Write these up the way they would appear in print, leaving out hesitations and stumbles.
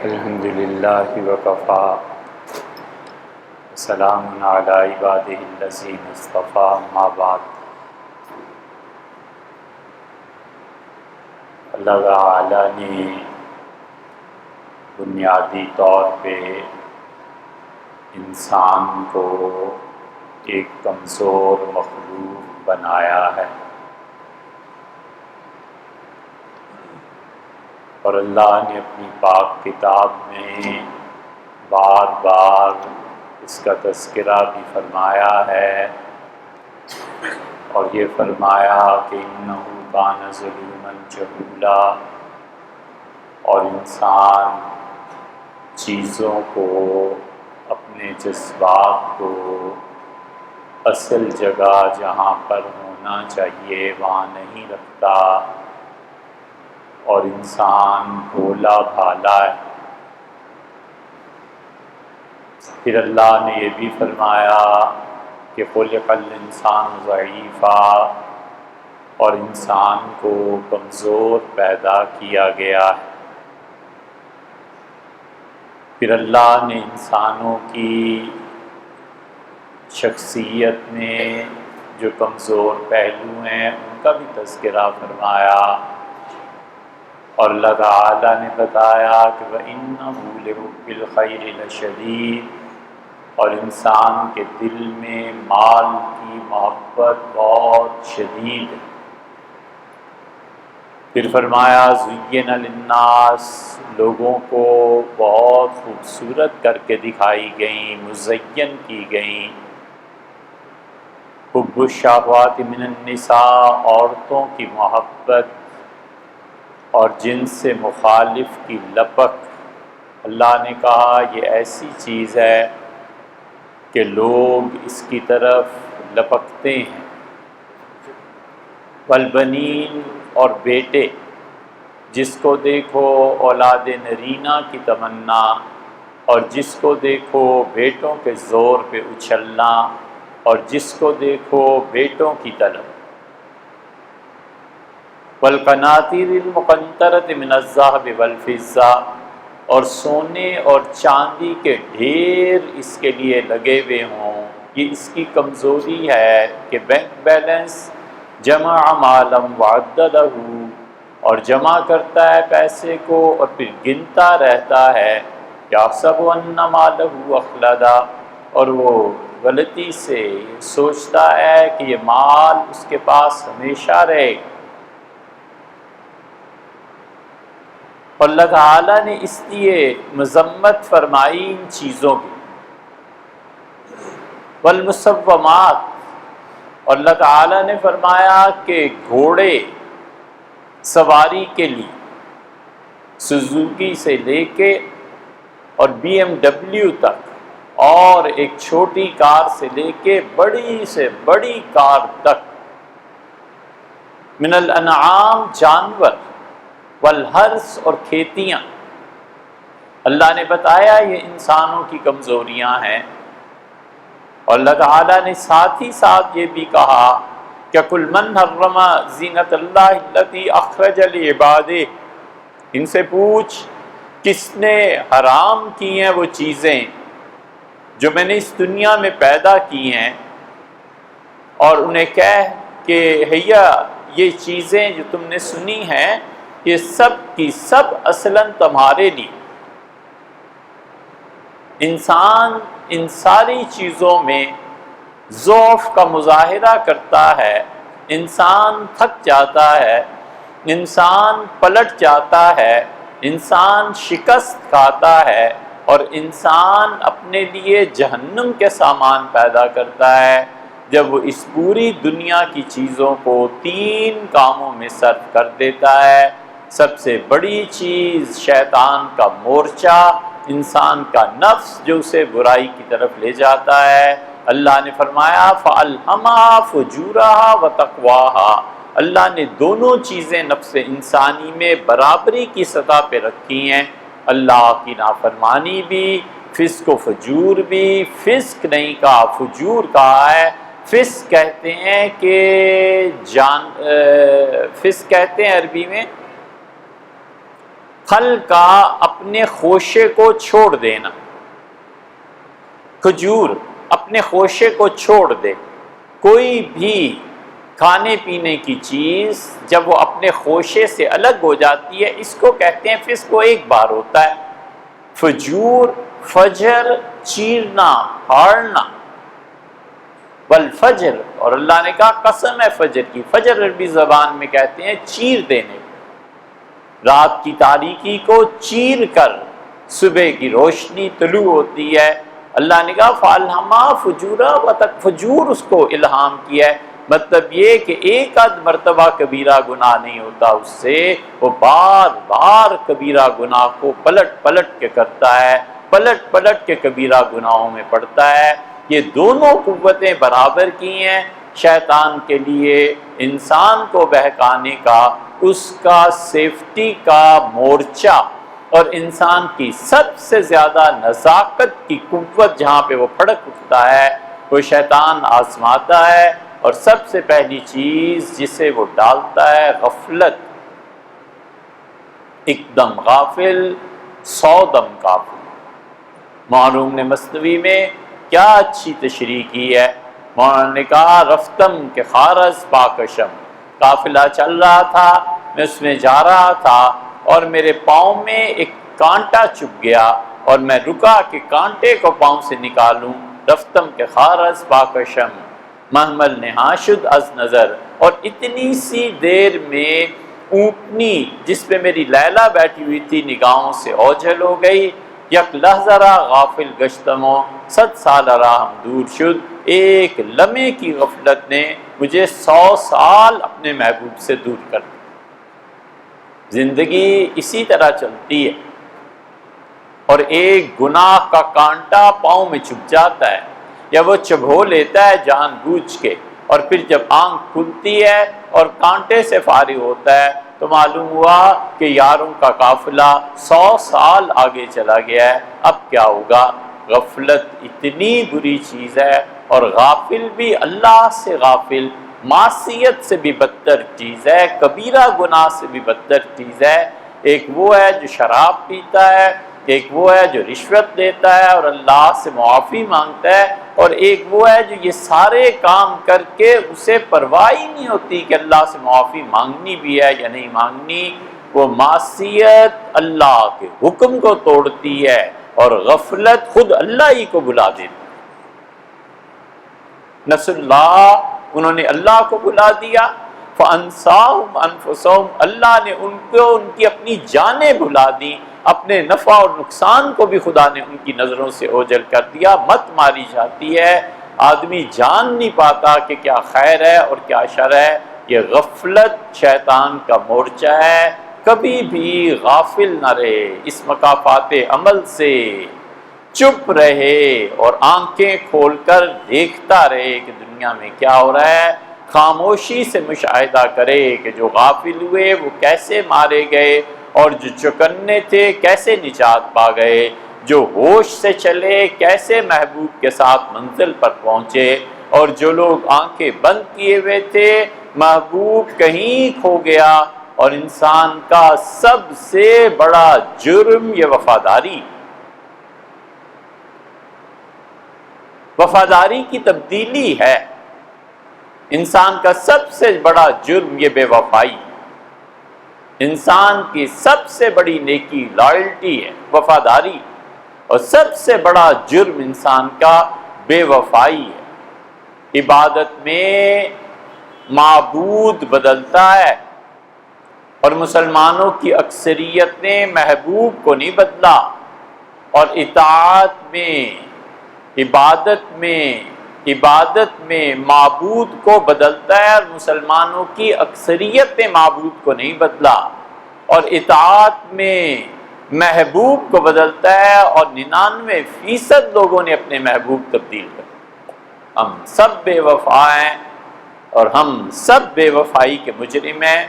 الحمد للہ وکفا سلام علی عبادہ الذین اصطفیٰ اما بعد۔ اللہ تعالیٰ نے بنیادی طور پہ انسان کو ایک کمزور مخلوق بنایا ہے، اور اللہ نے اپنی پاک کتاب میں بار بار اس کا تذکرہ بھی فرمایا ہے، اور یہ فرمایا کہ انہ کان ظلوما جہولا، اور انسان چیزوں کو، اپنے جذبات کو اصل جگہ جہاں پر ہونا چاہیے وہاں نہیں رکھتا، اور انسان بھولا بھالا ہے۔ پھر اللہ نے یہ بھی فرمایا کہ خلق الانسان ضعیفا، اور انسان کو کمزور پیدا کیا گیا ہے۔ پھر اللہ نے انسانوں کی شخصیت میں جو کمزور پہلو ہیں ان کا بھی تذکرہ فرمایا، اور اللہ تعالیٰ نے بتایا کہ وَإِنَّهُ لِحُبِّ الْخَيْرِ لَشَدِيدٌ، اور انسان کے دل میں مال کی محبت بہت شدید ہے۔ پھر فرمایا زُيِّنَ لِلنَّاسِ، لوگوں کو بہت خوبصورت کر کے دکھائی گئیں، مزین کی گئیں۔ حُبُّ الشَّهَوَاتِ مِنَ النِّسَاءِ، عورتوں کی محبت اور جن سے مخالف کی لپک۔ اللہ نے کہا یہ ایسی چیز ہے کہ لوگ اس کی طرف لپکتے ہیں۔ والبنین، اور بیٹے، جس کو دیکھو اولاد نرینہ کی تمنا، اور جس کو دیکھو بیٹوں کے زور پہ اچھلنا، اور جس کو دیکھو بیٹوں کی طلب۔ والقناطیر المقنطرۃ من الذھب والفضہ، اور سونے اور چاندی کے ڈھیر اس کے لیے لگے ہوئے ہوں۔ یہ اس کی کمزوری ہے کہ بینک بیلنس جمع مالا وعددہ، اور جمع کرتا ہے پیسے کو اور پھر گنتا رہتا ہے۔ یحسب ان مالہ اخلدہ، اور وہ غلطی سے سوچتا ہے کہ یہ مال اس کے پاس ہمیشہ رہے گا۔ اللہ تعالیٰ نے اس لیے مذمت فرمائی ان چیزوں کی۔ والمسومات، اور اللہ تعالیٰ نے فرمایا کہ گھوڑے سواری کے لیے سوزوکی سے لے کے اور BMW تک، اور ایک چھوٹی کار سے لے کے بڑی سے بڑی کار تک، من الانعام جانور، والحرث اور کھیتیاں۔ اللہ نے بتایا یہ انسانوں کی کمزوریاں ہیں، اور اللہ تعالیٰ نے ساتھ ہی ساتھ یہ بھی کہا کہ قُلْ مَنْ حَرَّمَ زِینَةَ اللَّهِ الَّتِی أَخْرَجَ لِعِبَادِهِ، ان سے پوچھ کس نے حرام کی ہیں وہ چیزیں جو میں نے اس دنیا میں پیدا کی ہیں، اور انہیں کہہ کہ حیا یہ چیزیں جو تم نے سنی ہیں یہ سب کی سب اصلاً تمہارے لیے۔ انسان ان ساری چیزوں میں ضعف کا مظاہرہ کرتا ہے، انسان تھک جاتا ہے، انسان پلٹ جاتا ہے، انسان شکست کھاتا ہے، اور انسان اپنے لیے جہنم کے سامان پیدا کرتا ہے جب وہ اس پوری دنیا کی چیزوں کو 3 کاموں میں صرف کر دیتا ہے۔ سب سے بڑی چیز شیطان کا مورچہ، انسان کا نفس جو اسے برائی کی طرف لے جاتا ہے۔ اللہ نے فرمایا فَأَلْهَمَهَا فُجُورَهَا وَتَقْوَاهَا، اللہ نے دونوں چیزیں نفس انسانی میں برابری کی سطح پہ رکھی ہیں۔ اللہ کی نافرمانی بھی، فسق و فجور بھی، فسق نہیں کہا فجور کہا ہے۔ فسق کہتے ہیں کہ فسق کہتے ہیں عربی میں پھل کا اپنے خوشے کو چھوڑ دینا، کھجور اپنے خوشے کو چھوڑ دے، کوئی بھی کھانے پینے کی چیز جب وہ اپنے خوشے سے الگ ہو جاتی ہے، اس کو کہتے ہیں فسق، وہ ایک بار ہوتا ہے۔ فجور، فجر، چیرنا، پھاڑنا، والفجر، اور اللہ نے کہا قسم ہے فجر کی۔ فجر عربی زبان میں کہتے ہیں چیر دینے، رات کی تاریکی کو چیر کر صبح کی روشنی طلوع ہوتی ہے۔ اللہ نے کہا فَأَلْهَمَا فُجُورًا وَتَقْوَىٰ، فجور اس کو الہام کیا ہے، مطلب یہ کہ ایک آدھ مرتبہ کبیرہ گناہ نہیں ہوتا اس سے، وہ بار بار کبیرہ گناہ کو پلٹ پلٹ کے کرتا ہے، پلٹ پلٹ کے کبیرہ گناہوں میں پڑتا ہے۔ یہ دونوں قوتیں برابر کی ہیں شیطان کے لیے انسان کو بہکانے کا، اس کا سیفٹی کا مورچہ، اور انسان کی سب سے زیادہ نزاکت کی قوت جہاں پہ وہ پھڑک اٹھتا ہے وہ شیطان آزماتا ہے، اور سب سے پہلی چیز جسے وہ ڈالتا ہے غفلت۔ ایک دم غافل 100 دم کافر۔ معلوم نے مثنوی میں کیا اچھی تشریح کی ہے، مولانا نے کہا رفتم کے خارز پاکشم، قافلہ چل رہا تھا، میں اس میں جا رہا تھا اور میرے پاؤں میں ایک کانٹا چبھ گیا اور میں رکا کہ کانٹے کو پاؤں سے نکالوں۔ رفتم کے خارز پاکشم محمل نہا شد از نظر، اور اتنی سی دیر میں اونٹنی جس پہ میری لیلا بیٹھی ہوئی تھی نگاہوں سے اوجھل ہو گئی۔ یک لحظہ را غافل گشتمو 100 سال راہم دور شد، ایک لمحے کی غفلت نے مجھے 100 سال اپنے محبوب سے دور کر دیا۔ زندگی اسی طرح چلتی ہے، اور ایک گناہ کا کانٹا پاؤں میں چھپ جاتا ہے یا وہ چبھو لیتا ہے جان بوجھ کے، اور پھر جب آنکھ کھلتی ہے اور کانٹے سے فارغ ہوتا ہے تو معلوم ہوا کہ یاروں کا قافلہ 100 سال آگے چلا گیا ہے، اب کیا ہوگا؟ غفلت اتنی بری چیز ہے، اور غافل بھی اللہ سے غافل معصیت سے بھی بدتر چیز ہے، کبیرہ گناہ سے بھی بدتر چیز ہے۔ ایک وہ ہے جو شراب پیتا ہے، ایک وہ ہے جو رشوت دیتا ہے اور اللہ سے معافی مانگتا ہے، اور ایک وہ ہے جو یہ سارے کام کر کے اسے پرواہ ہی نہیں ہوتی کہ اللہ سے معافی مانگنی بھی ہے یا نہیں مانگنی۔ وہ معصیت اللہ کے حکم کو توڑتی ہے اور غفلت خود اللہ ہی کو بلا دیتی۔ نس اللہ، انہوں نے اللہ کو بلا دیا، فَأَنْسَاهُمْ أَنفُسَهُمْ، اللہ نے ان کو ان کی اپنی جانیں بھلا دی، اپنے نفع اور نقصان کو بھی خدا نے ان کی نظروں سے اوجھل کر دیا۔ مت ماری جاتی ہے، آدمی جان نہیں پاتا کہ کیا خیر ہے اور کیا شر ہے۔ یہ غفلت شیطان کا مورچہ ہے، کبھی بھی غافل نہ رہے اس مکافات عمل سے، چپ رہے اور آنکھیں کھول کر دیکھتا رہے کہ دنیا میں کیا ہو رہا ہے، خاموشی سے مشاہدہ کرے کہ جو غافل ہوئے وہ کیسے مارے گئے، اور جو چوکنے تھے کیسے نجات پا گئے، جو ہوش سے چلے کیسے محبوب کے ساتھ منزل پر پہنچے، اور جو لوگ آنکھیں بند کیے ہوئے تھے محبوب کہیں کھو گیا۔ اور انسان کا سب سے بڑا جرم یہ وفاداری کی تبدیلی ہے۔ انسان کا سب سے بڑا جرم یہ بے وفائی، انسان کی سب سے بڑی نیکی لائلٹی ہے، وفاداری، اور سب سے بڑا جرم انسان کا بے وفائی ہے۔ عبادت میں معبود بدلتا ہے، اور مسلمانوں کی اکثریت نے محبوب کو نہیں بدلا، اور اطاعت میں عبادت میں معبود کو بدلتا ہے، اور مسلمانوں کی اکثریت نے معبود کو نہیں بدلا، اور اطاعت میں محبوب کو بدلتا ہے، اور 99% لوگوں نے اپنے محبوب تبدیل کر دیا۔ ہم سب بے وفا ہیں، اور ہم سب بے وفائی کے مجرم ہیں۔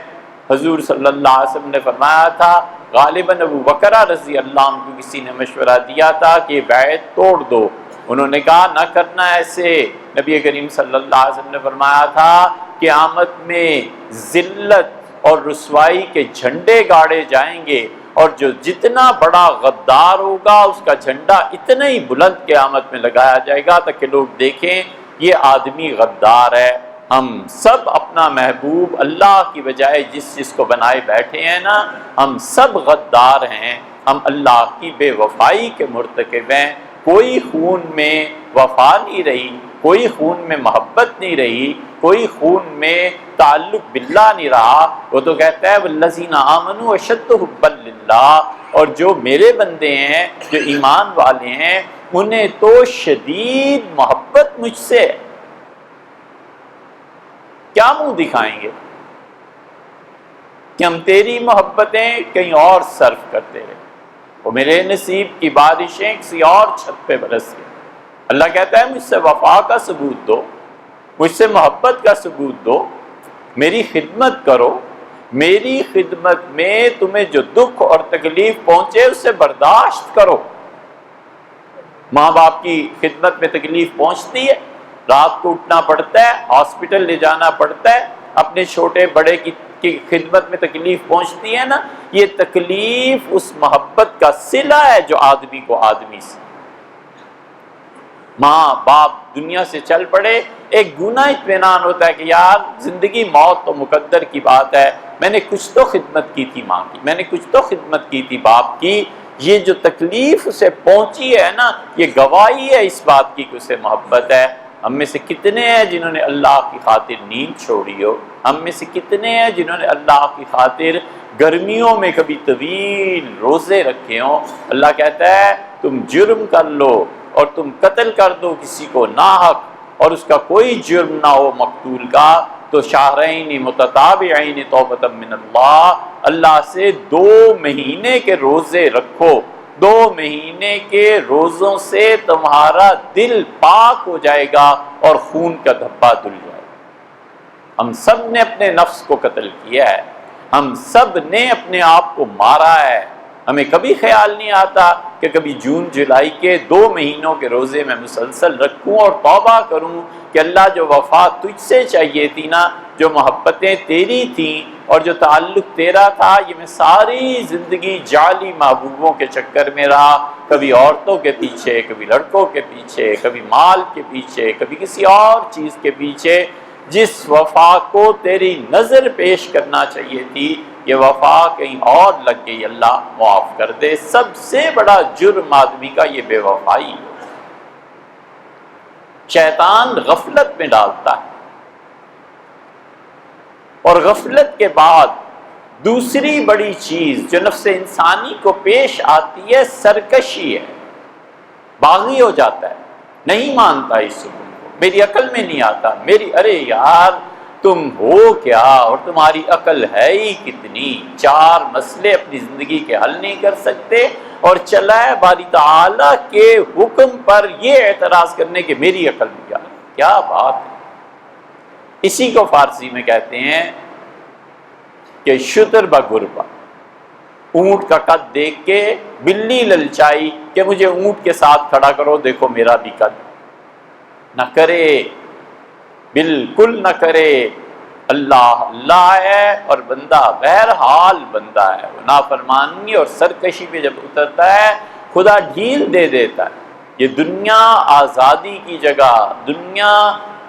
حضور صلی اللہ علیہ وسلم نے فرمایا تھا، غالباً ابو بکر رضی اللہ عنہ کو کسی نے مشورہ دیا تھا کہ بیعت توڑ دو، انہوں نے کہا نہ کرنا ایسے۔ نبی کریم صلی اللہ علیہ وسلم نے فرمایا تھا قیامت میں ذلت اور رسوائی کے جھنڈے گاڑے جائیں گے، اور جو جتنا بڑا غدار ہوگا اس کا جھنڈا اتنا ہی بلند قیامت میں لگایا جائے گا تاکہ لوگ دیکھیں یہ آدمی غدار ہے۔ ہم سب اپنا محبوب اللہ کی بجائے جس چیز کو بنائے بیٹھے ہیں نا، ہم سب غدار ہیں، ہم اللہ کی بے وفائی کے مرتکب ہیں۔ کوئی خون میں وفا نہیں رہی، کوئی خون میں محبت نہیں رہی، کوئی خون میں تعلق باللہ نہیں رہا۔ وہ تو کہتا ہے والذین آمنوا اشد حبا للہ، اور جو میرے بندے ہیں، جو ایمان والے ہیں، انہیں تو شدید محبت مجھ سے ہے۔ کیا منہ دکھائیں گے کہ ہم تیری محبتیں کہیں اور صرف کرتے رہے، وہ میرے نصیب کی بارشیں کسی اور چھت پہ برس گئی۔ اللہ کہتا ہے مجھ سے وفا کا ثبوت دو، مجھ سے محبت کا ثبوت دو، میری خدمت کرو، میری خدمت میں تمہیں جو دکھ اور تکلیف پہنچے اسے برداشت کرو۔ ماں باپ کی خدمت میں تکلیف پہنچتی ہے، رات کو اٹھنا پڑتا ہے، ہاسپٹل لے جانا پڑتا ہے، اپنے چھوٹے بڑے کی خدمت میں تکلیف پہنچتی ہے نا، یہ تکلیف اس محبت کا صلہ ہے جو آدمی کو آدمی سے۔ ماں باپ دنیا سے چل پڑے، ایک گناہ اطمینان ہوتا ہے کہ یار زندگی موت تو مقدر کی بات ہے، میں نے کچھ تو خدمت کی تھی ماں کی، میں نے کچھ تو خدمت کی تھی باپ کی۔ یہ جو تکلیف اسے پہنچی ہے نا، یہ گواہی ہے اس بات کی کہ اسے محبت ہے۔ ہم میں سے کتنے ہیں جنہوں نے اللہ کی خاطر نیند چھوڑی ہو، ہم میں سے کتنے ہیں جنہوں نے اللہ کی خاطر گرمیوں میں کبھی طویل روزے رکھے ہوں۔ اللہ کہتا ہے تم جرم کر لو اور تم قتل کر دو کسی کو ناحق اور اس کا کوئی جرم نہ ہو مقتول کا، تو شہرین متتابعین توبۃ من اللہ، اللہ سے 2 مہینے کے روزے رکھو، 2 مہینے کے روزوں سے تمہارا دل پاک ہو جائے گا اور خون کا دھبا دھل جائے گا۔ ہم سب نے اپنے نفس کو قتل کیا ہے، ہم سب نے اپنے آپ کو مارا ہے۔ ہمیں کبھی خیال نہیں آتا کہ کبھی جون جولائی کے 2 مہینوں کے روزے میں مسلسل رکھوں اور توبہ کروں کہ اللہ جو وفا تجھ سے چاہیے تھی نا، جو محبتیں تیری تھیں اور جو تعلق تیرا تھا، یہ میں ساری زندگی جعلی محبوبوں کے چکر میں رہا، کبھی عورتوں کے پیچھے، کبھی لڑکوں کے پیچھے، کبھی مال کے پیچھے، کبھی کسی اور چیز کے پیچھے۔ جس وفا کو تیری نظر پیش کرنا چاہیے تھی، یہ وفا کہیں اور لگ گئی، اللہ معاف کر دے۔ سب سے بڑا جرم آدمی کا یہ بے وفائی ہے۔ شیطان غفلت میں ڈالتا ہے، اور غفلت کے بعد دوسری بڑی چیز جو نفس انسانی کو پیش آتی ہے سرکشی ہے۔ باغی ہو جاتا ہے، نہیں مانتا اس حکم کو، میری عقل میں نہیں آتا، ارے یار تم ہو کیا اور تمہاری عقل ہے ہی کتنی، 4 مسئلے اپنی زندگی کے حل نہیں کر سکتے اور چلا ہے باری تعالیٰ کے حکم پر یہ اعتراض کرنے کہ میری عقل میں کیا بات ہے۔ اسی کو فارسی میں کہتے ہیں کہ شتر بگربا، اونٹ کا قد دیکھ کے بلی للچائی کہ مجھے اونٹ کے ساتھ کھڑا کرو، دیکھو میرا بھی قد، نہ کرے، بالکل نہ کرے۔ اللہ اللہ ہے اور بندہ بہرحال بندہ ہے، وہ نافرمانی اور سرکشی پہ جب اترتا ہے خدا ڈھیل دے دیتا ہے۔ یہ دنیا آزادی کی جگہ، دنیا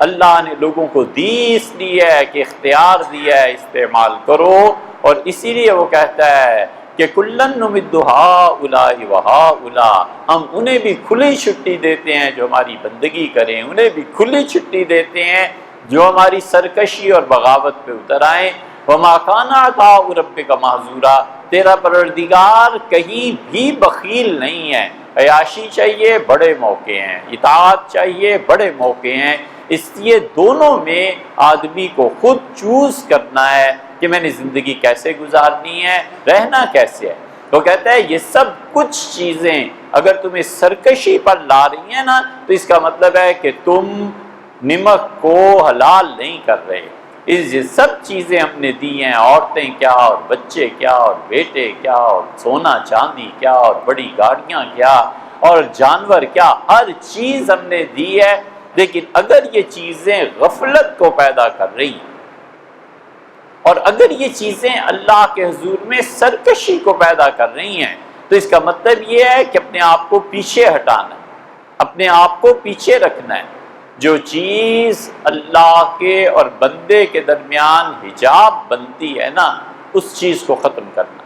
اللہ نے لوگوں کو دی اس لیے ہے کہ اختیار دیا ہے، استعمال کرو، اور اسی لیے وہ کہتا ہے کہ کلن نمد ہؤلاء وہؤلاء، ہم انہیں بھی کھلی چھٹی دیتے ہیں جو ہماری بندگی کریں، انہیں بھی کھلی چھٹی دیتے ہیں جو ہماری سرکشی اور بغاوت پہ اتر آئیں۔ وما کان عطاء ربک محظورا، تیرا پروردگار کہیں بھی بخیل نہیں ہے۔ عیاشی چاہیے، بڑے موقع ہیں، اطاعت چاہیے، بڑے موقع ہیں۔ اس لیے دونوں میں آدمی کو خود چوز کرنا ہے کہ میں نے زندگی کیسے گزارنی ہے، رہنا کیسے ہے۔ وہ کہتا ہے یہ سب کچھ چیزیں اگر تمہیں سرکشی پر لا رہی ہیں نا، تو اس کا مطلب ہے کہ تم نمک کو حلال نہیں کر رہے۔ یہ سب چیزیں ہم نے دی ہیں، عورتیں کیا اور بچے کیا اور بیٹے کیا اور سونا چاندی کیا اور بڑی گاڑیاں کیا اور جانور کیا، ہر چیز ہم نے دی ہے، لیکن اگر یہ چیزیں غفلت کو پیدا کر رہی ہیں اور اگر یہ چیزیں اللہ کے حضور میں سرکشی کو پیدا کر رہی ہیں تو اس کا مطلب یہ ہے کہ اپنے آپ کو پیچھے ہٹانا ہے، اپنے آپ کو پیچھے رکھنا ہے۔ جو چیز اللہ کے اور بندے کے درمیان حجاب بنتی ہے نا، اس چیز کو ختم کرنا۔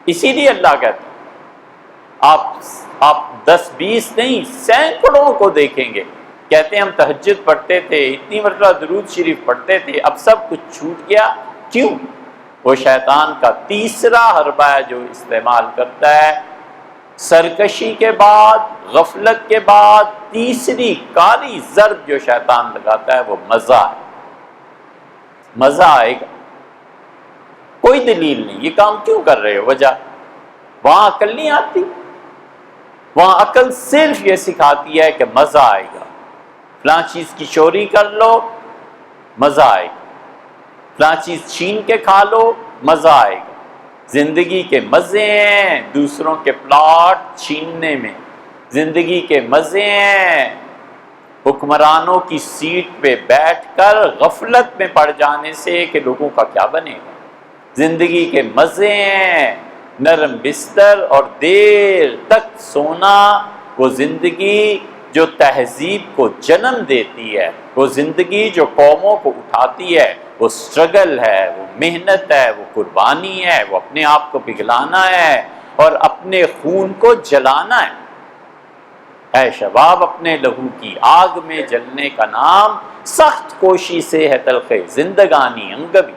اسی لیے اللہ کہتا ہے آپ 10-20 نہیں، سینکڑوں کو دیکھیں گے، کہتے ہیں ہم تہجد پڑھتے تھے، اتنی مرتبہ درود شریف پڑھتے تھے، اب سب کچھ چھوٹ گیا۔ کیوں؟ وہ شیطان کا تیسرا حربہ ہے جو استعمال کرتا ہے۔ سرکشی کے بعد، غفلت کے بعد تیسری کاری ضرب جو شیطان لگاتا ہے وہ مزہ ہے۔ مزہ آئے گا، کوئی دلیل نہیں، یہ کام کیوں کر رہے ہو، وجہ وہاں عقل نہیں آتی، وہاں عقل صرف یہ سکھاتی ہے کہ مزہ آئے گا، فلاں چیز کی چوری کر لو مزہ آئے گا، فلاں چیز چھین کے کھا لو مزہ آئے گا۔ زندگی کے مزے ہیں دوسروں کے پلاٹ چھیننے میں، زندگی کے مزے ہیں حکمرانوں کی سیٹ پہ بیٹھ کر غفلت میں پڑ جانے سے کہ لوگوں کا کیا بنے گا۔ زندگی کے مزے ہیں نرم بستر اور دیر تک سونا، وہ زندگی جو تہذیب کو جنم دیتی ہے، وہ زندگی جو قوموں کو اٹھاتی ہے، وہ سٹرگل ہے، وہ محنت ہے، وہ قربانی ہے، وہ اپنے آپ کو پگھلانا ہے اور اپنے خون کو جلانا ہے۔ اے شباب، اپنے لہو کی آگ میں جلنے کا نام سخت کوشی سے ہے تلخ زندگانی انگبی۔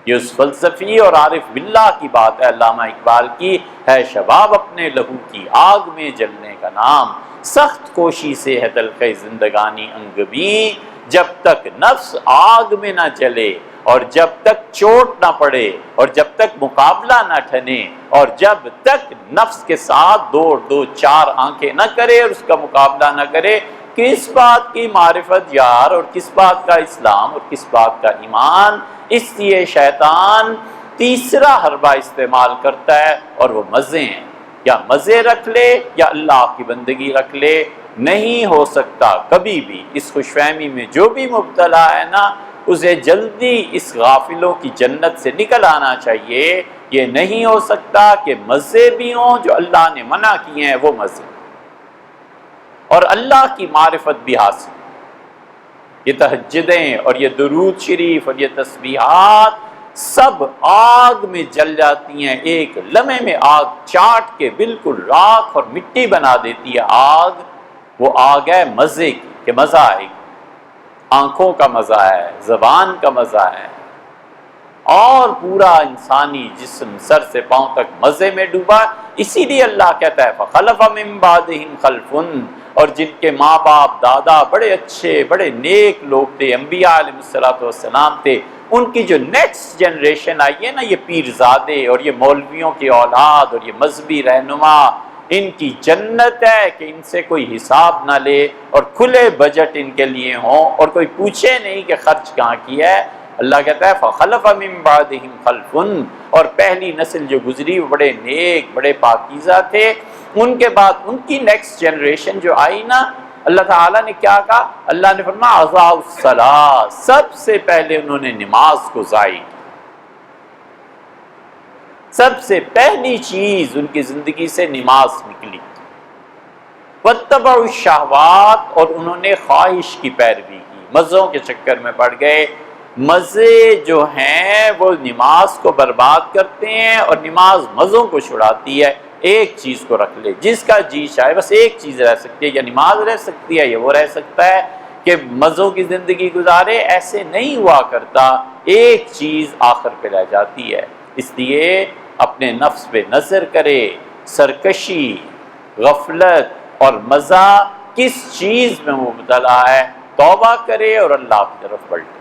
یہ اس فلسفی اور عارف باللہ کی بات ہے علامہ اقبال کی، ہے شباب اپنے لہو کی آگ میں جلنے کا نام سخت کوشی سے ہے تلخ زندگانی انگبی۔ جب تک نفس آگ میں نہ جلے اور جب تک چوٹ نہ پڑے اور جب تک مقابلہ نہ ٹھنے اور جب تک نفس کے ساتھ دو چار آنکھیں نہ کرے اور اس کا مقابلہ نہ کرے، کس بات کی معرفت یار اور کس بات کا اسلام اور کس بات کا ایمان۔ اس لیے شیطان تیسرا حربہ استعمال کرتا ہے اور وہ مزے ہیں، یا مزے رکھ لے یا اللہ کی بندگی رکھ لے۔ نہیں ہو سکتا کبھی بھی اس خوش فہمی میں جو بھی مبتلا ہے نا، اسے جلدی اس غافلوں کی جنت سے نکل آنا چاہیے۔ یہ نہیں ہو سکتا کہ مزے بھی ہوں جو اللہ نے منع کیے ہیں وہ مزے، اور اللہ کی معرفت بھی حاصل۔ یہ تہجدیں اور یہ درود شریف اور یہ تسبیحات سب آگ میں جل جاتی ہیں، ایک لمحے میں آگ چاٹ کے بالکل راکھ اور مٹی بنا دیتی ہے آگ۔ وہ آگ ہے مزے کی، کہ مزہ آئے گا، آنکھوں کا مزہ ہے، زبان کا مزہ ہے، اور پورا انسانی جسم سر سے پاؤں تک مزے میں ڈوبا۔ اسی لیے اللہ کہتا ہے فَخَلَفَ مِن بَعْدِهِمْ خَلْفٌ، اور جن کے ماں باپ دادا بڑے اچھے بڑے نیک لوگ تھے، انبیاء علیہ السلام تھے، ان کی جو نیکسٹ جنریشن آئی ہے نا، یہ پیرزادے اور یہ مولویوں کی اولاد اور یہ مذہبی رہنما، ان کی جنت ہے کہ ان سے کوئی حساب نہ لے اور کھلے بجٹ ان کے لیے ہوں اور کوئی پوچھے نہیں کہ خرچ کہاں کیا ہے۔ اللہ کہتا ہے فَخَلَفَ مِن بَعْدِهِمْ خَلْفٌ، اور پہلی نسل جو گزری وہ بڑے نیک بڑے پاکیزہ تھے، ان کے بعد ان کی نیکسٹ جنریشن جو آئی نا، اللہ تعالیٰ نے کیا کہا؟ اللہ نے فرمایا اضاعوا الصلاۃ، سب سے پہلے انہوں نے نماز کو ضائع کی۔ سب سے پہلی چیز ان کی زندگی سے نماز نکلی۔ واتبعوا الشہوات، اور انہوں نے خواہش کی پیروی کی، مزوں کے چکر میں پڑ گئے۔ مزے جو ہیں وہ نماز کو برباد کرتے ہیں اور نماز مزوں کو چھڑاتی ہے۔ ایک چیز کو رکھ لے، جس کا جی چاہے، بس ایک چیز رہ سکتی ہے، یا نماز رہ سکتی ہے یا وہ رہ سکتا ہے کہ مزوں کی زندگی گزارے، ایسے نہیں ہوا کرتا، ایک چیز آخر پہ رہ جاتی ہے۔ اس لیے اپنے نفس پہ نظر کرے، سرکشی، غفلت اور مزہ کس چیز میں مبتلا ہے، توبہ کرے اور اللہ کی طرف پلٹے۔